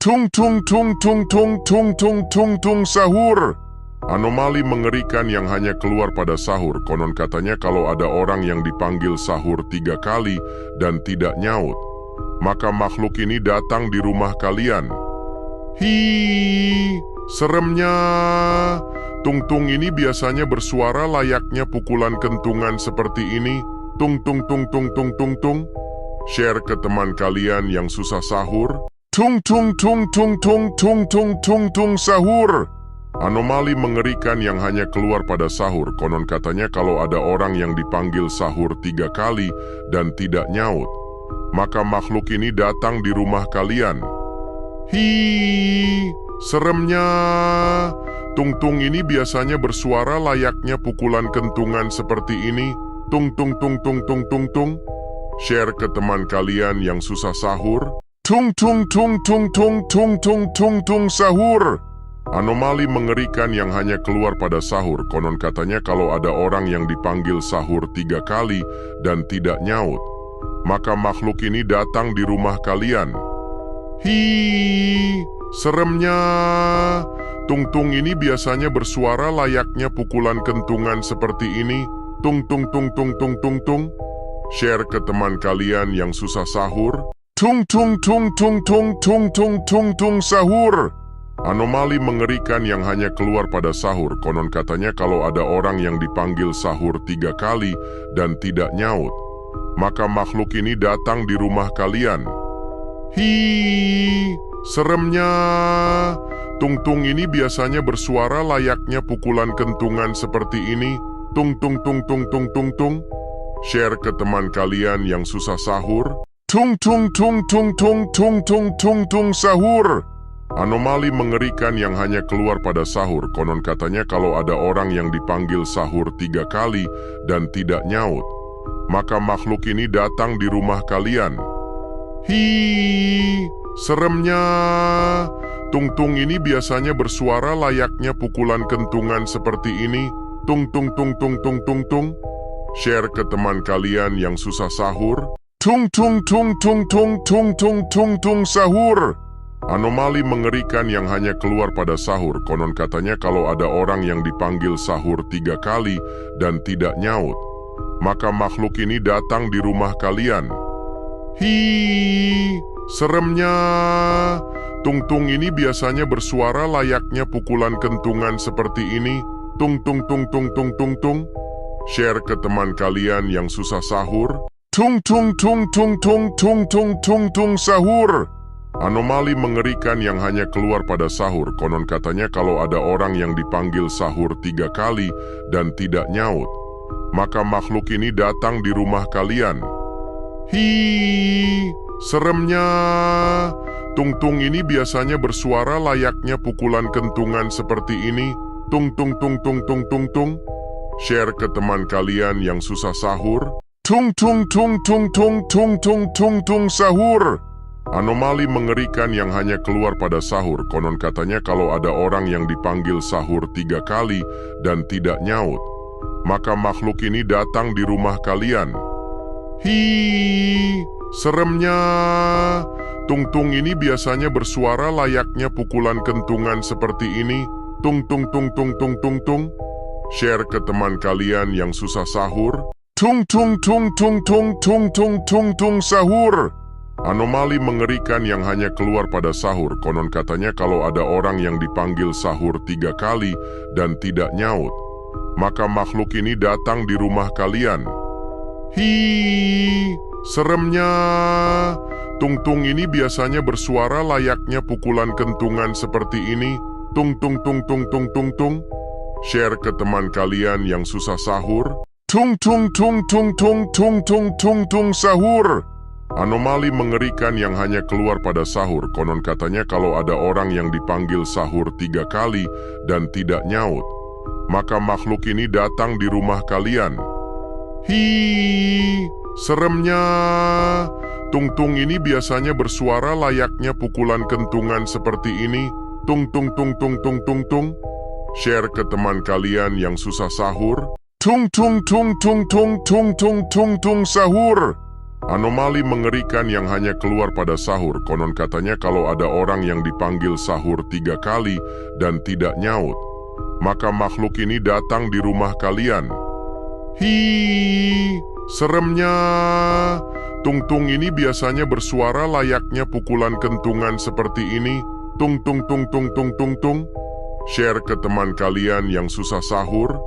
Tung tung tung tung tung tung tung tung tung sahur. Anomali mengerikan yang hanya keluar pada sahur. Konon katanya kalau ada orang yang dipanggil sahur 3 kali dan tidak nyaut, maka makhluk ini datang di rumah kalian. Hi, seremnya. Tung-tung ini biasanya bersuara layaknya pukulan kentungan seperti ini. Tung tung tung tung tung tung tung. Share ke teman kalian yang susah sahur. Tung tung tung tung tung tung tung tung tung sahur. Anomali mengerikan yang hanya keluar pada sahur. Konon katanya kalau ada orang yang dipanggil sahur 3 kali dan tidak nyaut, maka makhluk ini datang di rumah kalian. Hi, seremnya. Tung-tung ini biasanya bersuara layaknya pukulan kentungan seperti ini. Tung tung tung tung tung tung tung. Share ke teman kalian yang susah sahur. Tung tung tung tung tung tung tung tung tung sahur. Anomali mengerikan yang hanya keluar pada sahur. Konon katanya kalau ada orang yang dipanggil sahur 3 kali dan tidak nyaut, maka makhluk ini datang di rumah kalian. Hi, seremnya. Tung-tung ini biasanya bersuara layaknya pukulan kentungan seperti ini. Tung tung tung tung tung tung tung. Share ke teman kalian yang susah sahur. Tung tung tung tung tung tung tung tung tung sahur. Anomali mengerikan yang hanya keluar pada sahur. Konon katanya kalau ada orang yang dipanggil sahur 3 kali dan tidak nyaut, maka makhluk ini datang di rumah kalian. Hi, seremnya. Tung-tung ini biasanya bersuara layaknya pukulan kentungan seperti ini. Tung tung tung tung tung tung tung. Share ke teman kalian yang susah sahur. Tung tung tung tung tung tung tung tung tung sahur. Anomali mengerikan yang hanya keluar pada sahur. Konon katanya kalau ada orang yang dipanggil sahur 3 kali dan tidak nyaut, maka makhluk ini datang di rumah kalian. Hi, seremnya. Tung-tung ini biasanya bersuara layaknya pukulan kentungan seperti ini. Tung tung tung tung tung tung tung. Share ke teman kalian yang susah sahur. Tung tung tung tung tung tung tung tung tung sahur. Anomali mengerikan yang hanya keluar pada sahur. Konon katanya kalau ada orang yang dipanggil sahur 3 kali dan tidak nyaut, maka makhluk ini datang di rumah kalian. Hi, seremnya. Tung-tung ini biasanya bersuara layaknya pukulan kentungan seperti ini. Tung tung tung tung tung tung tung. Share ke teman kalian yang susah sahur. Tung tung tung tung tung tung tung tung tung sahur. Anomali mengerikan yang hanya keluar pada sahur. Konon katanya kalau ada orang yang dipanggil sahur 3 kali dan tidak nyaut, maka makhluk ini datang di rumah kalian. Hi, seremnya. Tung-tung ini biasanya bersuara layaknya pukulan kentungan seperti ini. Tung tung tung tung tung tung tung. Share ke teman kalian yang susah sahur. Tung tung tung tung tung tung tung tung tung sahur. Anomali mengerikan yang hanya keluar pada sahur. Konon katanya kalau ada orang yang dipanggil sahur 3 kali dan tidak nyaut, maka makhluk ini datang di rumah kalian. Hi, seremnya. Tung-tung ini biasanya bersuara layaknya pukulan kentungan seperti ini. Tung tung tung tung tung tung tung. Share ke teman kalian yang susah sahur. Tung tung tung tung tung tung tung tung tung sahur. Anomali mengerikan yang hanya keluar pada sahur. Konon katanya kalau ada orang yang dipanggil sahur 3 kali dan tidak nyaut, maka makhluk ini datang di rumah kalian. Hi, seremnya. Tung-tung ini biasanya bersuara layaknya pukulan kentungan seperti ini. Tung tung tung tung tung tung tung. Share ke teman kalian yang susah sahur. Tung tung tung tung tung tung tung tung tung sahur. Anomali mengerikan yang hanya keluar pada sahur. Konon katanya kalau ada orang yang dipanggil sahur 3 kali dan tidak nyaut, maka makhluk ini datang di rumah kalian. Hi, seremnya. Tung-tung ini biasanya bersuara layaknya pukulan kentungan seperti ini. Tung tung tung tung tung tung tung. Share ke teman kalian yang susah sahur. Tung tung tung tung tung tung tung tung tung sahur. Anomali mengerikan yang hanya keluar pada sahur. Konon katanya kalau ada orang yang dipanggil sahur 3 kali dan tidak nyaut, maka makhluk ini datang di rumah kalian. Hi, seremnya. Tung-tung ini biasanya bersuara layaknya pukulan kentungan seperti ini. Tung tung tung tung tung tung tung. Share ke teman kalian yang susah sahur.